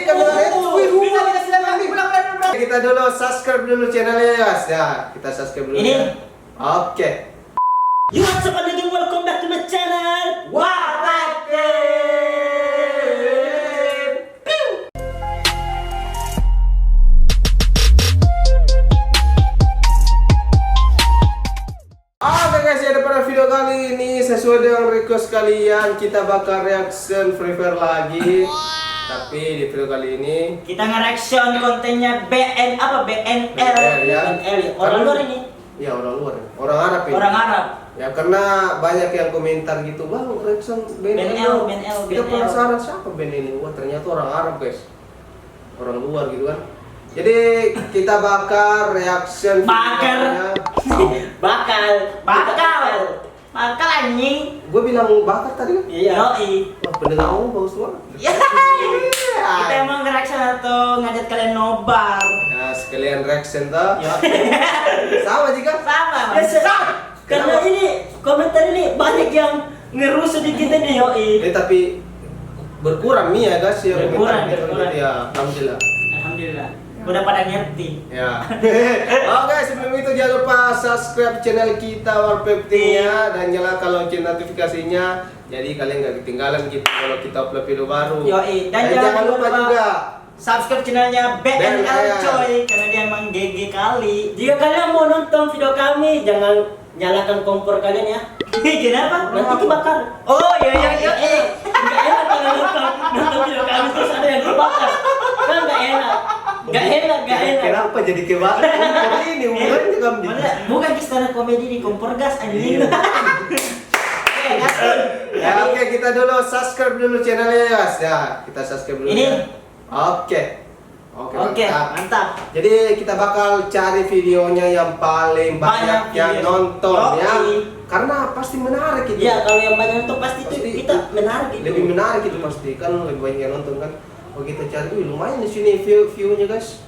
sajikan dengan kita dulu subscribe dulu channelnya ya guys. Ya, kita subscribe dulu. Ini. Ya. Oke. Yo, what's up again? Welcome back to my channel. Oke guys, ya pada video kali ini sesuai dengan request kalian kita bakal reaction Free Fire lagi. Tapi di video kali ini kita nge-reaction kontennya BNL ya. Orang luar ini. Ya orang luar, orang Arab ini. Orang Arab. Ya karena banyak yang komentar gitu, bang reaction BNL. Kita penasaran siapa band ini? Wah ternyata orang Arab guys, orang luar gitu kan. Jadi kita bakal reaction bakal anjing. Gue bilang bakar tadi kan? Iya. Wah pendengar kamu bagus banget. Kita emang nge-reaction atau ngajak kalian nobar. Nah sekalian reaction tuh. Sama juga. Sama. Karena ini komentar ini banyak yang ngerusuh di kita nih yoi. Tapi berkurang nih ya guys ya. Berkurang. Ya alhamdulillah. Alhamdulillah. Udah pada ngerti. Ya. Oke, sebelum itu jangan lupa subscribe channel kita Warpeptingnya dan nyalakan lonceng notifikasinya. Jadi kalian nggak ketinggalan gitu kalau kita upload video baru. Yoi. Dan jangan lupa juga subscribe channelnya BNL coy, karena dia emang GG kali. Jika kalian mau nonton video kami, jangan nyalakan kompor kalian ya. Kenapa? Nanti kebakar. Oh iya. Nggak enak kalau nonton video kami terus ada yang kebakar. Kan nggak enak. Nggak enak. Kenapa jadi kebakar? Ini hubungannya kambing. Bukan stand up komedi di kompor gas anjing. Ya oke, kita dulu subscribe dulu channelnya ya guys. Ya, kita subscribe dulu. Ini. Ya. Oke, mantap. Jadi kita bakal cari videonya yang paling banyak yang nonton ya. Karena pasti menarik itu. Iya, kalau yang banyak nonton pasti itu kita menarik itu. Lebih menarik itu pasti kan lebih banyak yang nonton kan. Oh kita cari, lumayan di sini view-nya guys.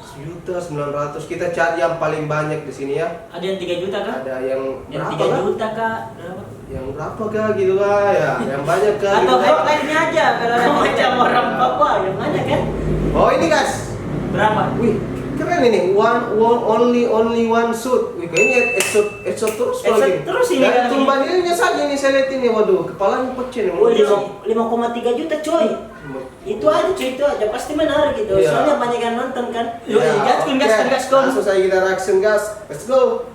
1.900.000. Kita cari yang paling banyak di sini ya. Ada yang 3 juta kah? Ada yang berapa 3 juta kah? Berapa? Yang berapa kah gitu kah ya? Yang banyak kah? Atau gitu, kah? headline-nya aja kalau ada Macam orang Papua yang banyak kan? Oh ini guys. berapa? Wih, keren ini. Only one shoot. Wih, kayaknya headshot terus lagi. Terus ini Dan kan. tumbanginnya saja ini saya lihat ini. Waduh, kepalanya pecah nih. Oh, 5,3 juta coy. Itu aja cuy, itu aja pasti menarik gitu. Iya. Soalnya banyak yang nonton kan. Gaskan. Langsung saja kita reaction gas. Let's go.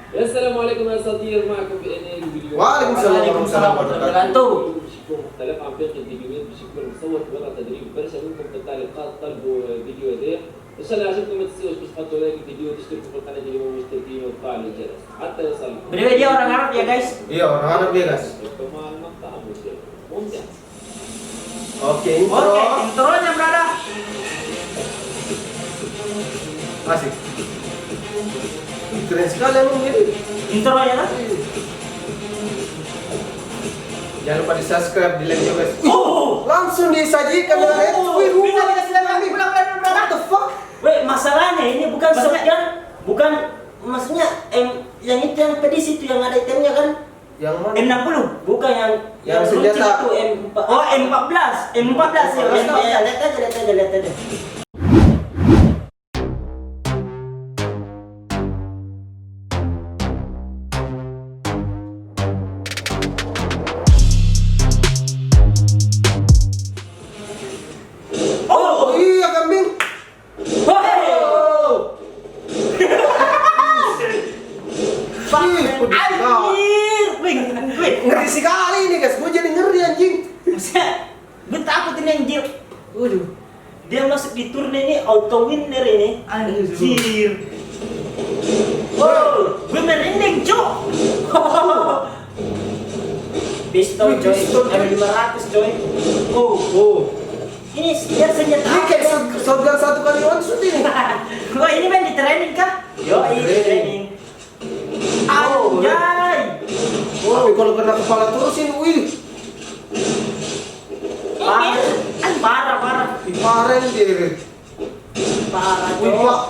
السلام عليكم يا صديق معكم بإني الفيديو Waalaikumsalam warahmatullahi wabarakatuh. بشكركم مختلف عم بياخذ فيديوهات بشكل مصور في وضع تدريب برشا منكم في التعليقات طلبوا الفيديو هذا ان شاء الله عجبكم ما تنسوش بس تحطوا لايك الفيديو وتشتركوا في القناه اللي مو مشتركين وتفعلوا الجرس حتى يوصلكم. Beliau dia orang Arab ya guys. Iya, orang Arab ya guys. مع المقطع ممتع. Oke, intro. Oke, intronya berada. Asik. Keren sekali emang ini. Intronya lah. Jangan lupa di subscribe, di like juga guys. Oh, Langsung disajikan dengan What the fuck? Weh, masalahnya ini bukan shotgun, bukan maksudnya yang itu yang pedis itu yang ada itemnya kan? Yang mana? M60. Bukan yang senjata. itu M4. Oh, M14 ya. Lihat aja. Oh iya kambing. Ngeri sekali ini guys, gue jadi ngeri anjing. Maksudnya, gue takut ini anjir. Waduh. Dia masuk di turn ini auto winner ini. Anjir. Wow, gue merinding, Cok. Pistol Wih, coy, pistol, coy. M500 coy. Oh. Ini dia senjata Ini kayak shotgun 1 kali one shot ini. Wah, ini main di training kah? Yo, ini training. Anjay. Tapi kalau kena kepala terus ini, wih. Parah. Parah ini. Parah Wih, coy. Pak.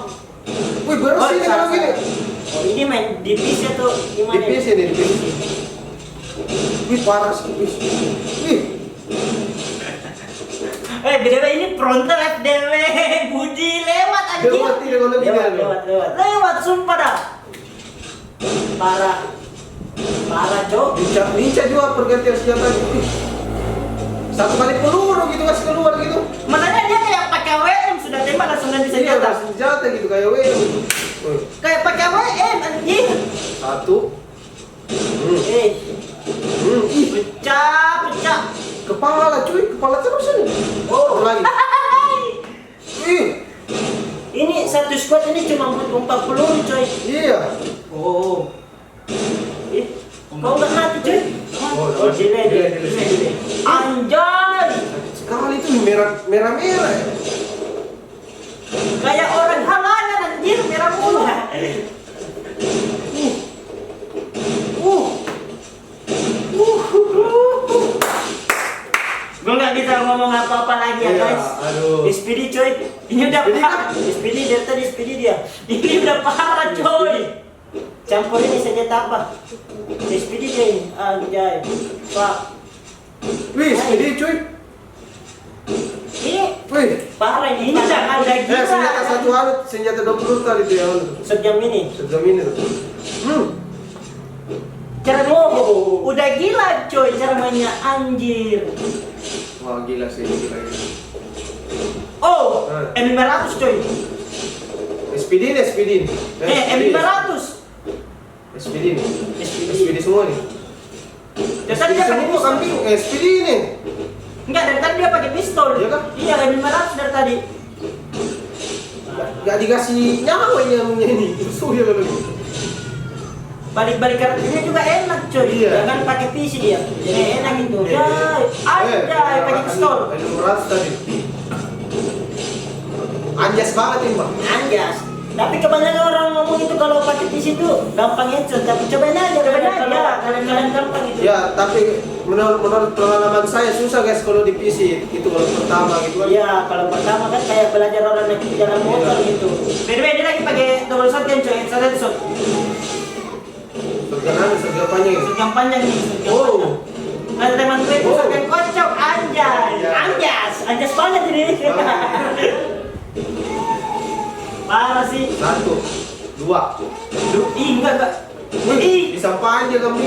Wih, bersih nih kalau gini. Oh, ini main divisi atau gimana? Divisi nih, divisi. Wih, parah sih. Wih. BTW ini frontal FDW Budi lewat anjir. Lewat tidak kalau lebih dari. Lewat sumpah dah. Parah. Parah, Cok. Lincah juga pergantian senjata itu. Satu kali peluru gitu kasih keluar gitu. Makanya dia kayak pakai WM sudah tembak langsung ganti Iya, senjata. senjata gitu kayak WM. Kayak pakai WM anjir. Satu. Eh, Ih, Pecah. kepala cuy, kepala terus ini. Oh. Lagi. Ih, ini satu squad ini cuma butuh 40, coy. iya. Oh. Kau nggak mati, coy? Oh, delay. Anjay. Sekali itu merah ya. Kayak orang halangan anjir merah mulu. Gue nggak bisa ngomong apa-apa lagi ya Iya, guys. aduh. Speedy, coy. Ini udah Speedy parah. Speedy dari tadi speedy dia. Ini udah parah coy. Campur ini senjata apa? Speedy dia ini. Anjay. Pak. Wih, ini cuy. Ini Wih. Parah ini. Ini udah gila. Senjata satu harus senjata 20 kali itu ya. Sejam ini. Sejam ini tuh. cara ngomong udah gila coy cara mainnya anjir. Wah gila sih, gila. Oh, M500 coy. SPD ini. M500. SPD ini. SPD semua nih. Dari tadi dia pakai semua pistol. kambing SPD ini. Enggak, dari tadi dia pakai pistol. Iya kah? Iya, M500 dari tadi. Gak dikasih nyawa ini. Musuh ya kalau gitu. Balik-balik karakternya juga enak coy. Iya. Jangan pakai PC dia. Jadi enak gitu. Iya. Anjay, pakai pistol. M500 tadi. Anjas banget ini, Bang. Anjas. Tapi kebanyakan orang ngomong itu kalau pakai PC itu gampang headshot. Tapi cobain aja, kalau kalian gampang itu. Ya, tapi menurut pengalaman saya susah guys kalau di PC itu kalau pertama gitu kan. Iya, kalau pertama kan kayak belajar orang naik jalan motor gitu. Beda-beda dia lagi pakai double shotgun coy, headshot. Sergap panjang itu. Yang panjang nih. Oh. Ada teman gue itu shotgun kocok anjay. Anjas banget ini. Parah sih. 1, 2. Ih, enggak. Wih, bisa panjang kami.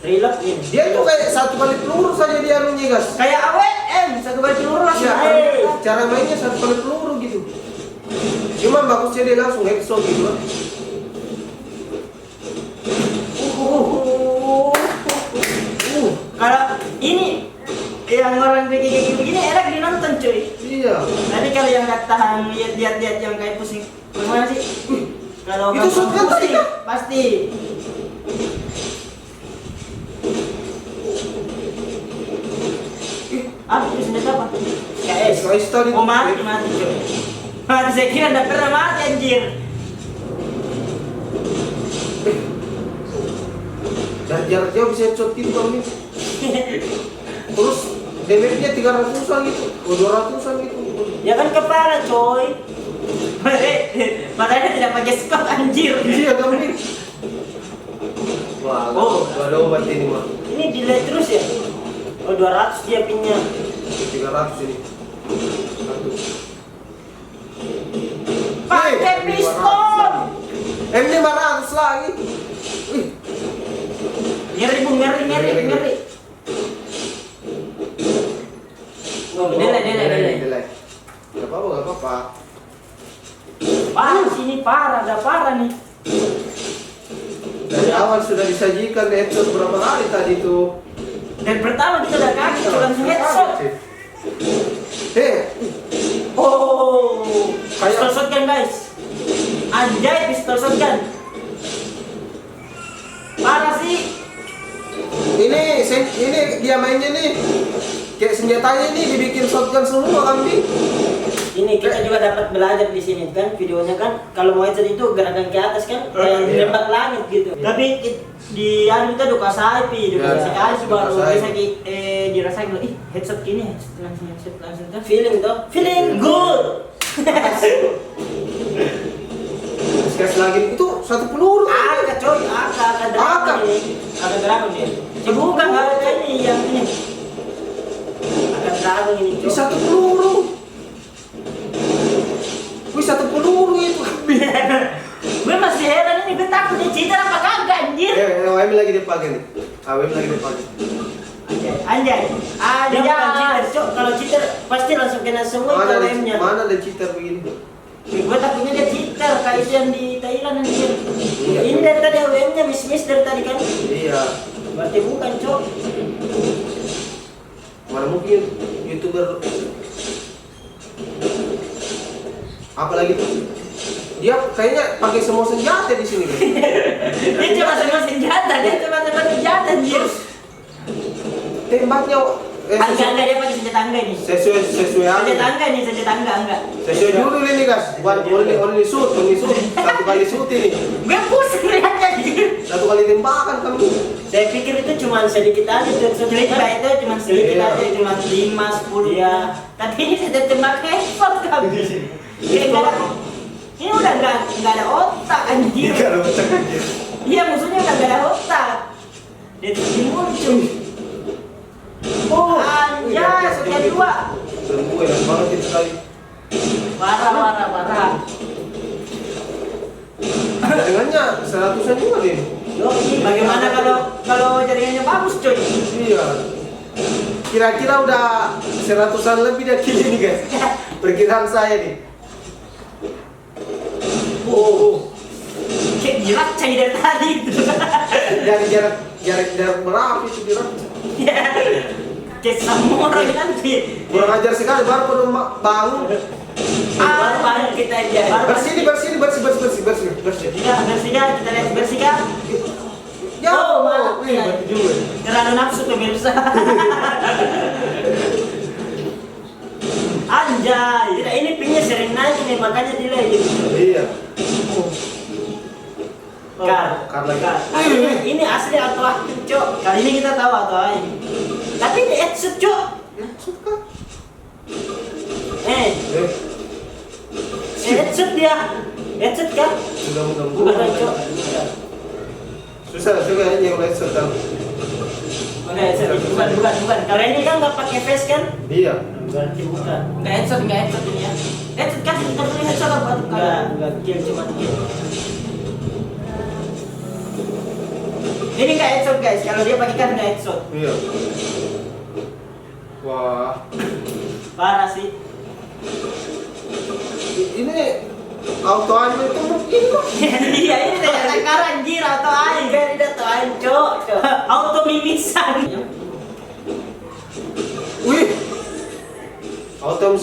Reload ini. Dia tuh kayak satu kali peluru saja dia anunya guys. Kayak AWM, satu kali peluru langsung. Ya, cara mainnya satu kali peluru gitu. Cuma bagusnya dia langsung headshot gitu kan. Kalau ini yang orang kayak begini enak dinonton cuy. Iya. Tapi kalau yang nggak tahan lihat yang kayak pusing, gimana sih? Kalau Itu gampang shotgun tadi pusing, kan? pasti. Itu senjata apa? KS. KS tadi Oh tuh. mati cuy. Mati saya kira nggak pernah mati anjir. Dan jarak jauh bisa headshot gitu kami. Terus damage-nya 300-an gitu, 200-an gitu. Ya kan kepala, coy. Makanya tidak pakai skop anjir. Iya kami. Wah, gak ada obat ini mah. Ini delay terus ya? Oh, 200 dia pinnya. 300 ini. Satu. Pakai pistol. M500 lagi. Wih. Ngeri bu, ngeri. Oh, Delay. Gak apa-apa. Parah sini parah nih. Dari awal sudah disajikan headshot berapa kali tadi tuh. Dan pertama kita udah kaget, langsung headshot. Oh, pistol shotgun guys. Anjay, pistol shotgun. Parah sih. Ini dia mainnya nih. Kayak senjatanya ini dibikin shotgun semua kambing. Ini kita juga dapat belajar di sini kan videonya kan kalau mau headshot itu gerakan ke atas kan kayak Iya. nembak langit gitu. Tapi di anu kita duka sapi, duka Ya, sekali duka baru sapi. bisa Dirasain loh, headshot gini, headshot langsung kan. feeling tuh, feeling good. Sekali lagi itu satu peluru. Aka coy, aka dragon Aka. nih, aka dragon nih. Bukan ada ini yang ini. Akan dragon ini, Cok. Satu peluru. Wih, satu peluru itu. Gue masih heran ini, gue takut dia cheater apa kagak anjir. WM lagi dipakai nih. WM lagi dipakai. Anjay. Dia bukan cheater, Cok. Kalau cheater pasti langsung kena semua WM-nya. Mana ada cheater begini? Gue takutnya dia cheater kayak itu yang di Thailand anjir. Iya, Ini dari tadi WM-nya miss dari tadi kan. Iya. Berarti bukan, Cok. Mana mungkin YouTuber apalagi tuh? Dia kayaknya pakai semua senjata di sini, guys. Dia cuma sama senjata, anjir. Tembaknya Enggak dia pakai senjata angga ini. sesuai aja. Senjata angga enggak. Sesuai judul ini, guys. Bukan only shoot. Satu kali shoot ini. Gue pusing lihatnya anjir. Satu kali tembakan kamu. Saya pikir itu cuma sedikit aja, Cok. Cerita itu cuma sedikit Iya. aja, cuma 5, 10. Iya. Tapi ini sudah tembak headshot kami. Ini enggak ada. Ini udah enggak ada otak anjir. Iya, musuhnya udah enggak ada otak. Dia muncul. Oh, Anjay, sekian 2. Gue enak banget itu sekali. Parah. Jaringannya 100-an juga nih. Bagaimana kalau jaringannya bagus, coy? Iya. Kira-kira udah 100-an lebih dari ini, guys. Perkiraan saya nih. Oh. Kayak gila cai dari tadi gitu. Dari jarak berapa itu jarak? Kayak samurai nanti. Kurang ajar sekali baru perlu bangun. Baru kita aja. Bersih. Iya, bersihkan, kita lihat bersihkan. Ya, maaf. wih, mati juga. Terlalu nafsu pemirsa. Anjay. Tidak, ini pingnya sering naik nih, makanya delay gitu. Iya. Kar lagi. Ini asli atau aktif, Cok? Kali ini kita tahu atau aing. Tapi ini headset, Cok. Ya, suka. Headset dia. Headset kan? Sudah Bukan, mudah. Cok. Susah juga yang lihat sedang. Bukan. Kalau ini kan nggak pakai face kan? Iya. Berarti bukan. Enggak headshot ini ya. Headshot kan kita beli headshot apa? Enggak kill, cuma kill. Ini enggak headshot guys. Kalau dia pakai kan enggak headshot. Iya. Wah. Parah sih. Ini auto anime itu mungkin kok. Iya ini ternyata karanjir atau aing. Kan tidak tahu Cok. Auto mimisan. Wih. Auto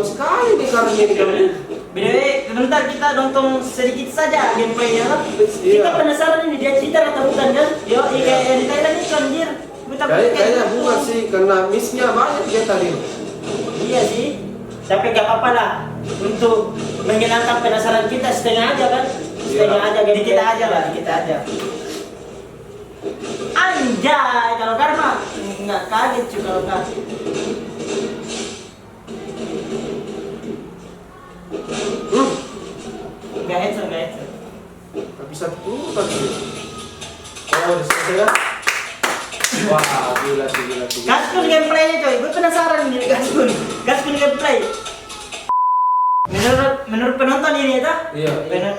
sekali nih karena ini kamu. BDW, bentar kita nonton sedikit saja gameplaynya. Kita penasaran ini dia cheater atau bukan kan? Yo, kayak yang di Thailand itu anjir. Kayaknya bukan sih karena miss-nya banyak dia tadi. Iya sih. Tapi gak apa-apa lah. Untuk menghilangkan penasaran kita setengah aja kan? Setengah aja, Jadi kita aja lah, kita aja. Anjay, kalau karma nggak kaget juga kalau kaget. Nggak headshot. Tapi satu tadi. Oh, udah selesai kan? Wah, gila sih. Gaskun gameplaynya coy, gue penasaran ini Gaskun gameplay. Menurut penonton ini ya, Iya.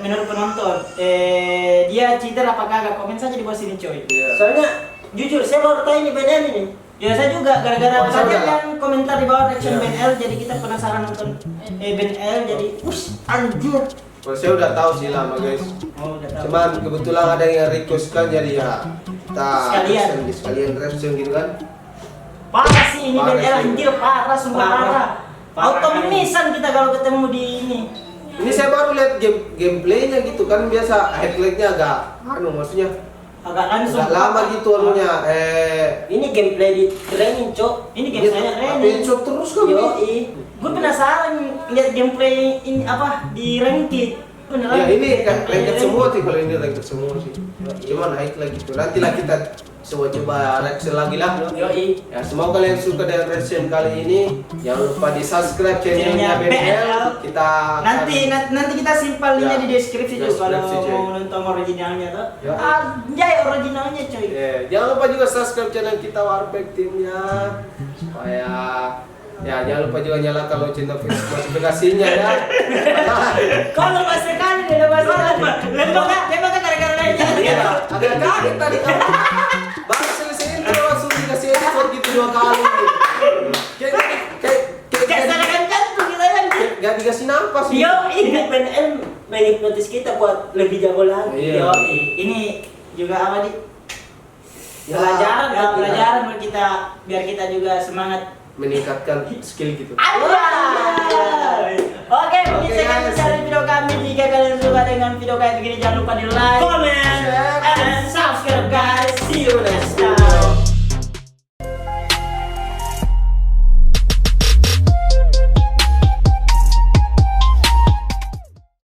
menurut penonton, dia cheater apa kagak? Komen saja di bawah sini coy. Iya. Soalnya jujur saya baru tahu ini BNL ini. Ya saya juga gara-gara Oh, saya kalian juga. yang komentar di bawah reaction Iya. BNL, jadi kita penasaran nonton BNL, jadi anjir. Kalau saya udah tahu sih lama guys. Oh, udah tahu. Cuman kebetulan ada yang request kan jadi ya kita sekalian reaction gitu kan. Parah sih ini Parah BNL sih. anjir, parah sumpah parah. Auto kan. mimisan kita kalau ketemu di ini. Ini saya baru lihat gameplaynya gitu kan, biasa highlightnya agak maksudnya Agak langsung. agak lama gitu anunya. Ini gameplay di training, Cok. Ini game saya Tapi Reni. shot terus kan nih. Yoi. Gue penasaran lihat gameplay ini apa di ranked. Beneran. Ya ini kan Gameplay ranked ranked. semua sih, kalau ini ranked semua sih. Cuman highlight gitu. Nantilah kita coba reaction lagi lah. Yoi. Ya, semoga kalian suka dengan reaction kali ini. Jangan lupa di subscribe channelnya Channelnya BNL. Kita Nanti kita simpan linknya Ya. di deskripsi juga kalau Deskripsi, cuy. mau nonton originalnya tuh. Ya. Anjay originalnya cuy. Jangan lupa juga subscribe channel kita Warpek Timnya supaya jangan lupa juga nyalakan lonceng notifikasinya ya. Kalau pas sekali dia udah masuk. Lembaga gara-gara lainnya. Iya, agak kaget tadi kamu. Baru selesai intro langsung dikasih edit gitu 2 kali. Kayak serangan jantung kita kan. Gak dikasih nafas. Yo, Ini PNL menghipnotis kita buat lebih jago lagi. Iya. Yo, ini juga apa nih? Ya, Pelajaran buat kita biar kita juga semangat. Meningkatkan skill gitu. Anjay. Oke, mungkin sekian guys. dari video kami. Jika kalian suka dengan video kayak begini, jangan lupa di like, Comment share, and subscribe guys. See you next time.